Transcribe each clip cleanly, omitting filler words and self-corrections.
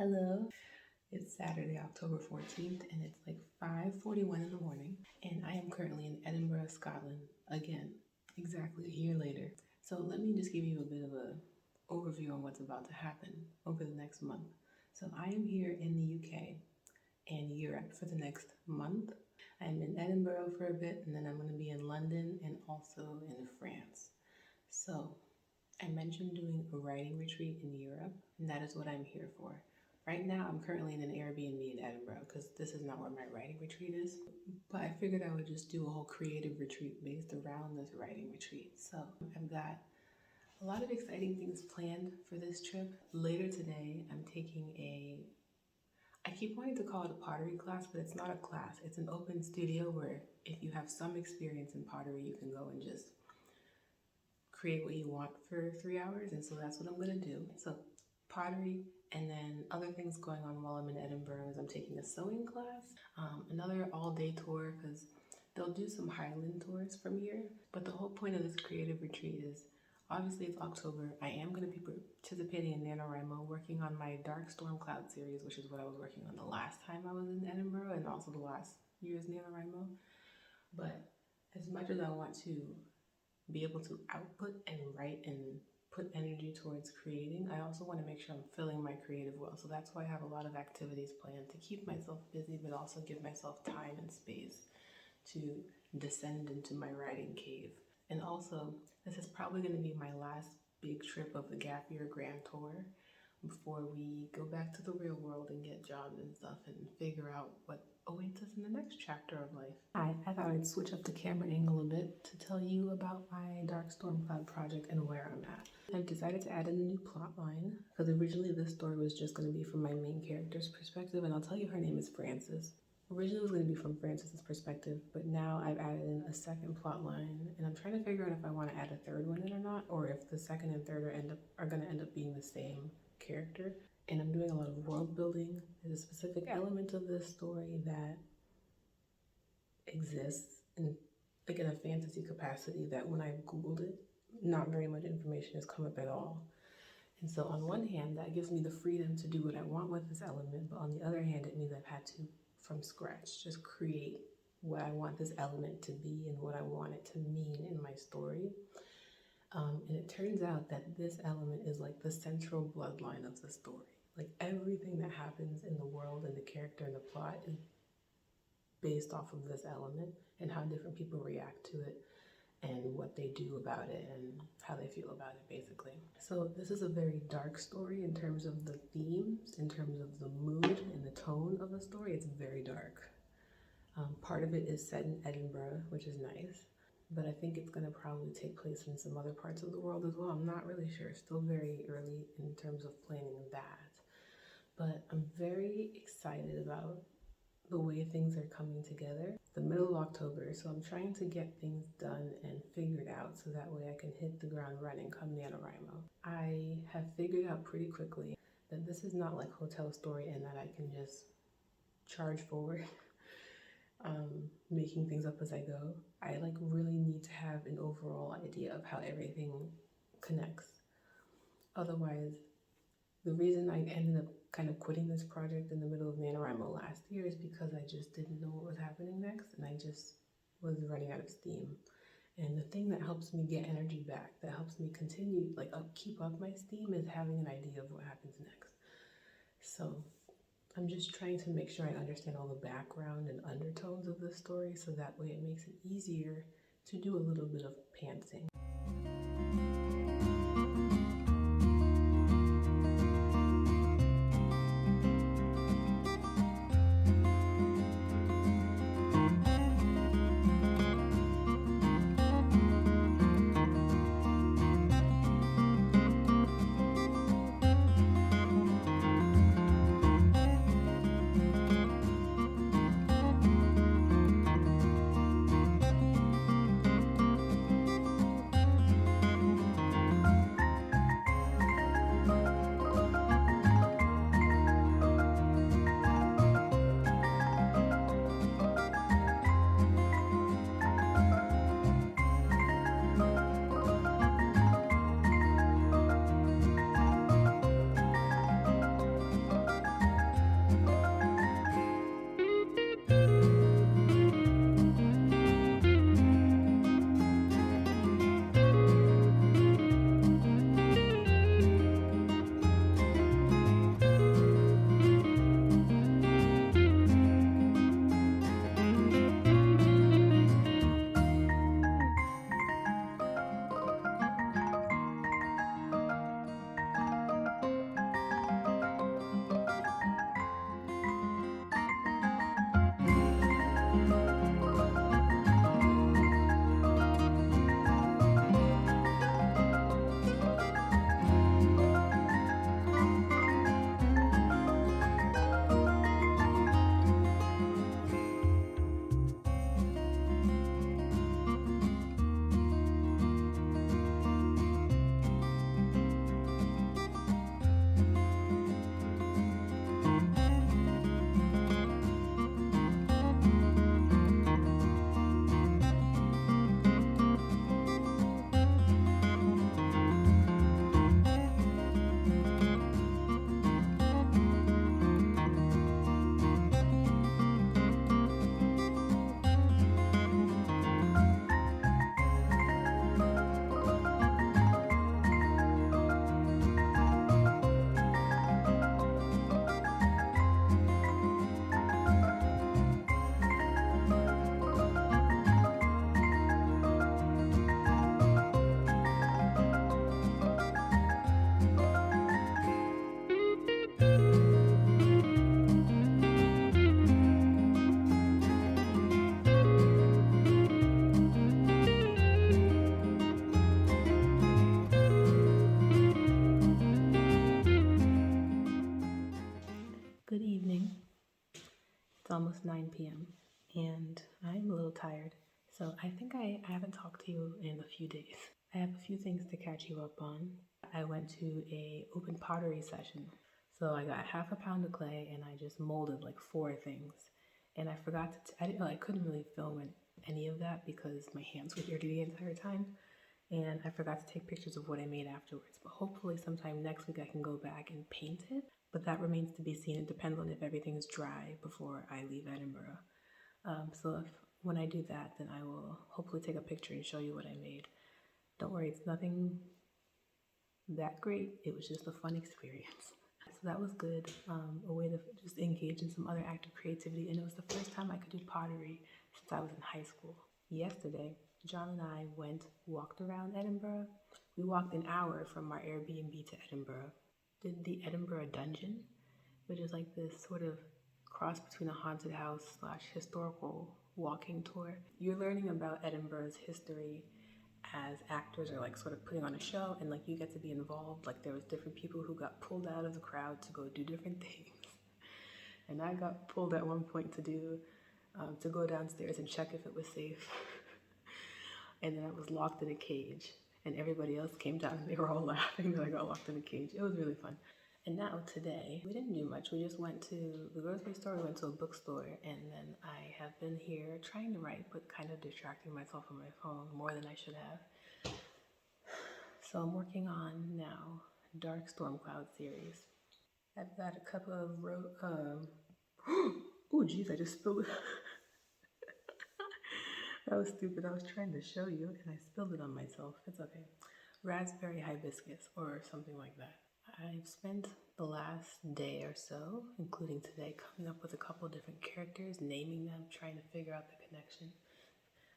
Hello. It's Saturday, October 14th, and it's like 5:41 in the morning, and I am currently in Edinburgh, Scotland, again, exactly a year later. So let me just give you a bit of a overview on what's about to happen over the next month. So I am here in the UK and Europe for the next month. I'm in Edinburgh for a bit, and then I'm going to be in London and also in France. So I mentioned doing a writing retreat in Europe, and that is what I'm here for. Right now, I'm currently in an Airbnb in Edinburgh because this is not where my writing retreat is. But I figured I would just do a whole creative retreat based around this writing retreat. So I've got a lot of exciting things planned for this trip. Later today, I'm taking I keep wanting to call it a pottery class, but it's not a class. It's an open studio where if you have some experience in pottery, you can go and just create what you want for 3 hours. And so that's what I'm going to do. So pottery, and then other things going on while I'm in Edinburgh is I'm taking a sewing class, another all-day tour because they'll do some Highland tours from here. But the whole point of this creative retreat is, obviously it's October. I am going to be participating in NaNoWriMo, working on my Dark Storm Cloud series, which is what I was working on the last time I was in Edinburgh and also the last year's NaNoWriMo. But as much as I want to be able to output and write and put energy towards creating, I also want to make sure I'm filling my creative well. So that's why I have a lot of activities planned to keep myself busy, but also give myself time and space to descend into my writing cave. And also, this is probably going to be my last big trip of the Gap Year Grand Tour before we go back to the real world and get jobs and stuff and figure out what awaits us in the next chapter of life. I thought I'd switch up the camera angle a bit to tell you about my Dark Storm Cloud project and where I'm at. I've decided to add in a new plot line because originally this story was just going to be from my main character's perspective, and I'll tell you her name is Frances. Originally it was going to be from Frances's perspective, but now I've added in a second plot line, and I'm trying to figure out if I want to add a third one in or not, or if the second and third are going to end up being the same character. And I'm doing a lot of world building. There's a specific element of this story that exists in a fantasy capacity that when I've Googled it, not very much information has come up at all. And so on one hand, that gives me the freedom to do what I want with this element, but on the other hand, it means I've had to, from scratch, just create what I want this element to be and what I want it to mean in my story. And it turns out that this element is like the central bloodline of the story. Like everything that happens in the world and the character and the plot is based off of this element and how different people react to it and what they do about it and how they feel about it, basically. So this is a very dark story in terms of the themes, in terms of the mood and the tone of the story. It's very dark. Part of it is set in Edinburgh, which is nice, but I think it's going to probably take place in some other parts of the world as well. I'm not really sure. Still very early in terms of planning that. But I'm very excited about the way things are coming together. The middle of October, so I'm trying to get things done and figured out so that way I can hit the ground running come NaNoWriMo. I have figured out pretty quickly that this is not like Hotel Story and that I can just charge forward making things up as I go. I really need to have an overall idea of how everything connects. Otherwise, the reason I ended up kind of quitting this project in the middle of NaNoWriMo last year is because I just didn't know what was happening next, and I just was running out of steam. And the thing that helps me get energy back, that helps me continue, keep up my steam, is having an idea of what happens next. So I'm just trying to make sure I understand all the background and undertones of the story so that way it makes it easier to do a little bit of pantsing. almost 9 p.m. and I'm a little tired. So I think I haven't talked to you in a few days. I have a few things to catch you up on. I went to a open pottery session. So I got half a pound of clay and I just molded like 4 things. And I forgot I couldn't really film any of that because my hands were dirty the entire time. And I forgot to take pictures of what I made afterwards. But hopefully sometime next week I can go back and paint it. But that remains to be seen. It depends on if everything is dry before I leave Edinburgh. So when I do that, then I will hopefully take a picture and show you what I made. Don't worry, it's nothing that great. It was just a fun experience. So that was good, a way to just engage in some other act of creativity. And it was the first time I could do pottery since I was in high school. Yesterday, John and I walked around Edinburgh. We walked an hour from our Airbnb to Edinburgh. Did the Edinburgh Dungeon, which is like this sort of cross between a haunted house / historical walking tour. You're learning about Edinburgh's history as actors are like sort of putting on a show, and like you get to be involved. Like there was different people who got pulled out of the crowd to go do different things. And I got pulled at one point to go downstairs and check if it was safe. And then I was locked in a cage, and everybody else came down and they were all laughing that I got locked in a cage. It was really fun. And now today, we didn't do much. We just went to the grocery store, we went to a bookstore, and then I have been here trying to write, but kind of distracting myself on my phone more than I should have. So I'm working on now Dark Storm Cloud series. I've got a couple of oh geez, I just spilled it. That was stupid. I was trying to show you and I spilled it on myself. It's okay. Raspberry hibiscus or something like that. I've spent the last day or so, including today, coming up with a couple of different characters, naming them, trying to figure out the connection.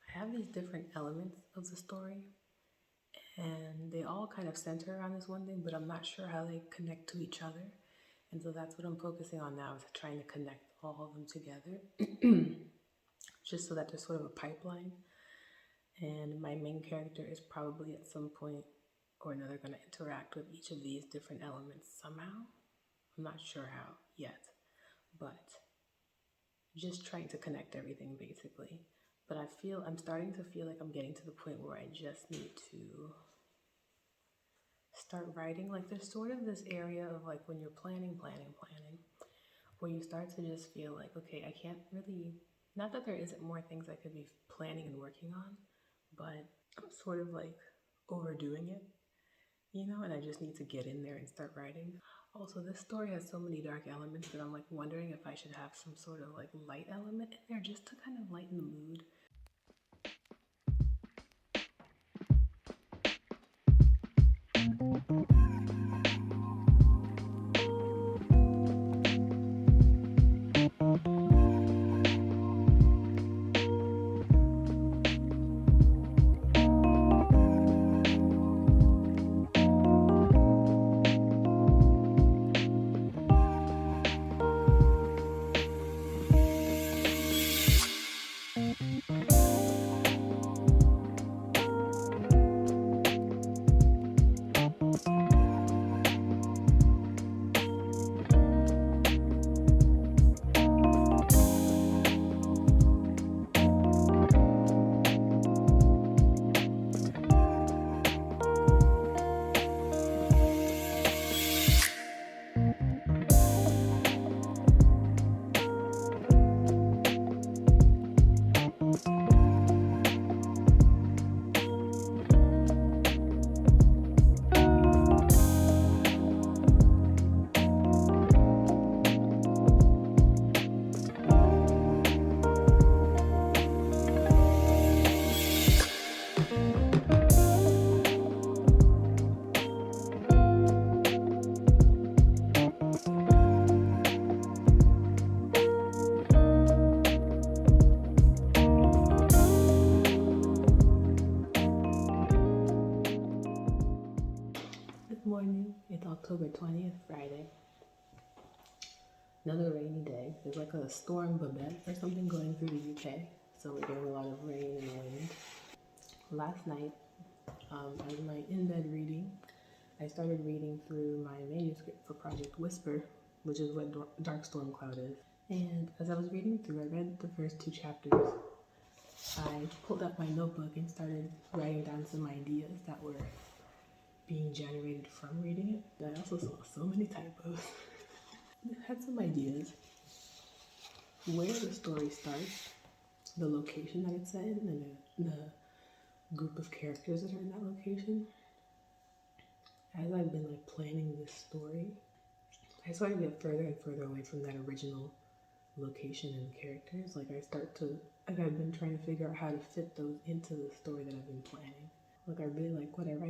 I have these different elements of the story, and they all kind of center around this one thing, but I'm not sure how they connect to each other. And so that's what I'm focusing on now, is trying to connect all of them together, just so that there's sort of a pipeline. And my main character is probably at some point or another going to interact with each of these different elements somehow. I'm not sure how yet, but just trying to connect everything basically. But I'm starting to feel like I'm getting to the point where I just need to start writing. Like there's sort of this area of like when you're planning, where you start to just feel like, okay, I can't really, not that there isn't more things I could be planning and working on, but I'm sort of like overdoing it. And I just need to get in there and start writing. Also, this story has so many dark elements that I'm like wondering if I should have some sort of like light element in there just to kind of lighten the mood. It's October 20th, Friday. Another rainy day. There's like a storm Babette or something going through the UK, so we're getting a lot of rain and wind. Last night, as my in-bed reading, I started reading through my manuscript for Project Whisper, which is what Dark Storm Cloud is. And as I was reading through, I read the first 2 chapters. I pulled up my notebook and started writing down some ideas that were being generated from reading it. But I also saw so many typos. I had some ideas. Where the story starts, the location that it's set in, and the group of characters that are in that location. As I've been like planning this story, I started to get further and further away from that original location and characters. I've been trying to figure out how to fit those into the story that I've been planning. Like I really like what I've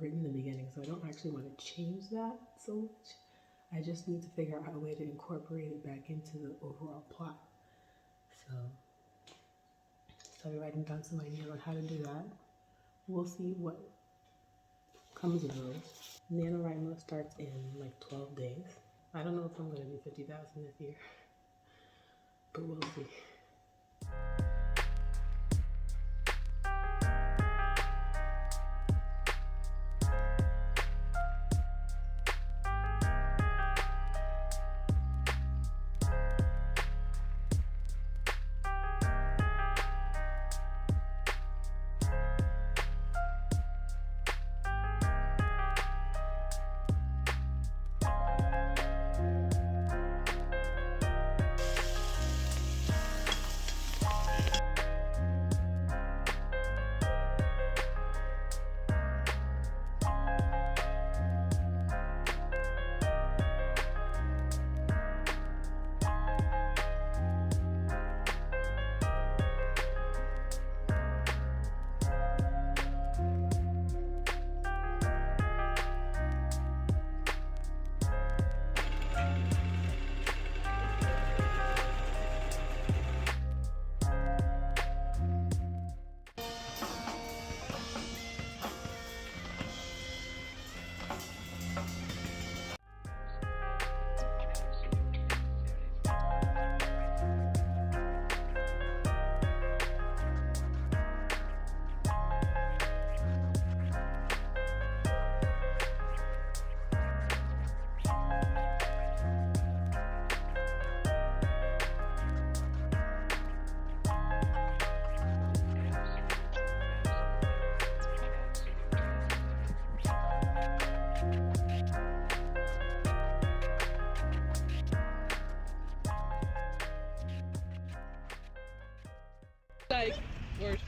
written in the beginning, so I don't actually want to change that so much. I just need to figure out a way to incorporate it back into the overall plot. So started writing down some ideas on how to do that. We'll see what comes of those. NaNoWriMo starts in like 12 days. I don't know if I'm going to do 50,000 this year, but we'll see.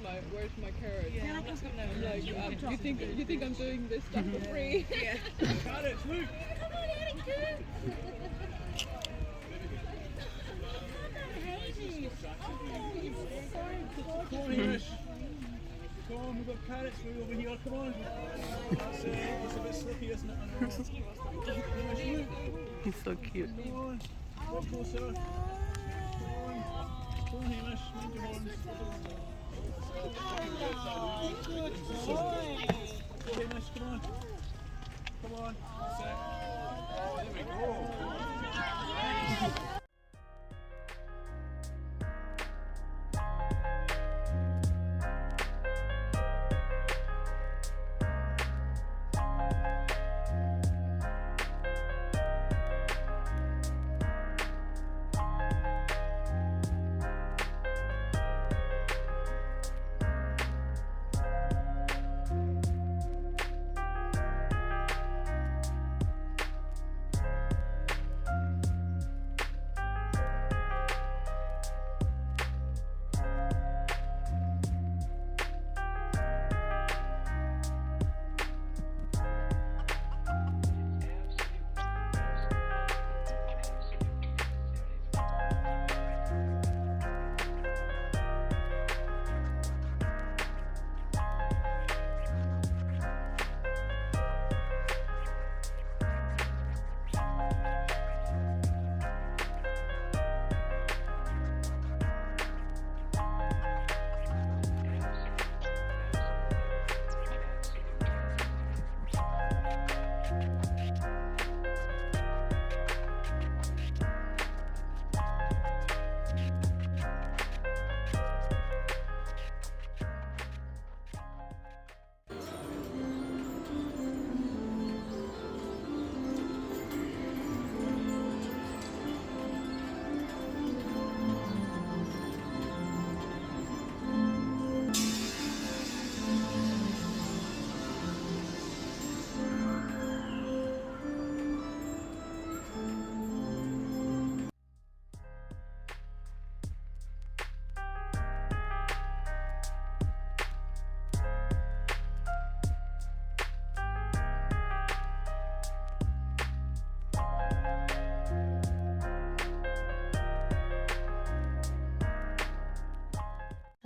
Like, where's my carrot? Yeah, I'm like, you think I'm doing this stuff for free? Yeah. Carrots, look! Come on, Eric, Come on, Hamish. Come on, we've got carrots for you over here, come on. That's it, it's a bit slippy, isn't it? I know. Hamish, look. He's so cute. Come on, go closer. Come on. Come on, Hamish, mind your horns. Good boy. Go, Hamish, come on. Come on, that's it. There we go.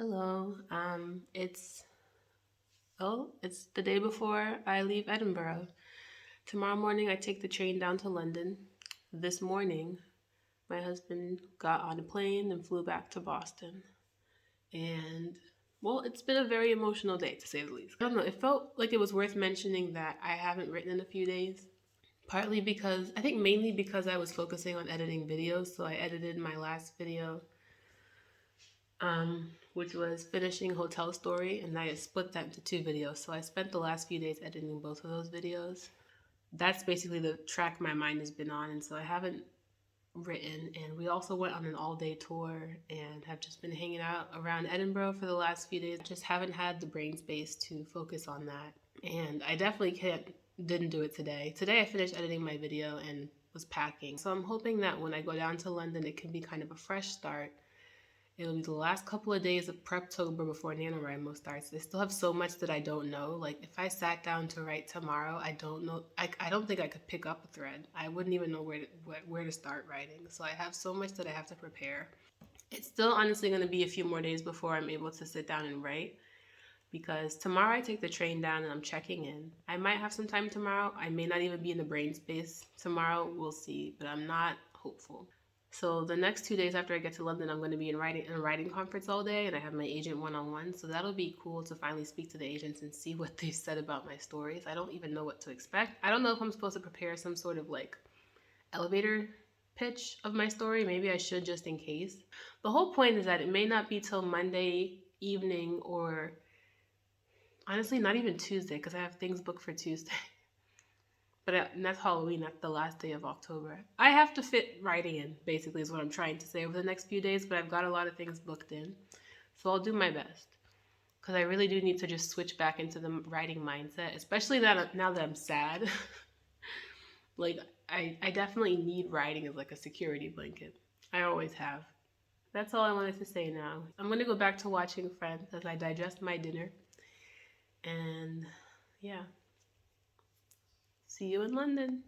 Hello. It's the day before I leave Edinburgh. Tomorrow morning I take the train down to London. This morning my husband got on a plane and flew back to Boston. And well, it's been a very emotional day to say the least. I don't know, it felt like it was worth mentioning that I haven't written in a few days. Partly because, I think mainly because I was focusing on editing videos. So I edited my last video, which was finishing Hotel Story, and I split that into 2 videos. So I spent the last few days editing both of those videos. That's basically the track my mind has been on, and so I haven't written. And we also went on an all-day tour and have just been hanging out around Edinburgh for the last few days. Just haven't had the brain space to focus on that. And I definitely didn't do it today. Today I finished editing my video and was packing. So I'm hoping that when I go down to London, it can be kind of a fresh start. It'll be the last couple of days of Preptober before NaNoWriMo starts. I still have so much that I don't know. Like, if I sat down to write tomorrow, I don't know. I don't think I could pick up a thread. I wouldn't even know where to start writing. So I have so much that I have to prepare. It's still honestly going to be a few more days before I'm able to sit down and write, because tomorrow I take the train down and I'm checking in. I might have some time tomorrow. I may not even be in the brain space tomorrow. We'll see, but I'm not hopeful. So the next 2 days after I get to London, I'm going to be in a writing conference all day, and I have my agent one-on-one. So that'll be cool to finally speak to the agents and see what they've said about my stories. I don't even know what to expect. I don't know if I'm supposed to prepare some sort of like elevator pitch of my story. Maybe I should, just in case. The whole point is that it may not be till Monday evening, or honestly not even Tuesday, because I have things booked for Tuesday. But that's Halloween, that's the last day of October. I have to fit writing in, basically, is what I'm trying to say over the next few days, but I've got a lot of things booked in. So I'll do my best, because I really do need to just switch back into the writing mindset, especially now that I'm sad. Like, I definitely need writing as like a security blanket. I always have. That's all I wanted to say now. I'm going to go back to watching Friends as I digest my dinner. And yeah. See you in London.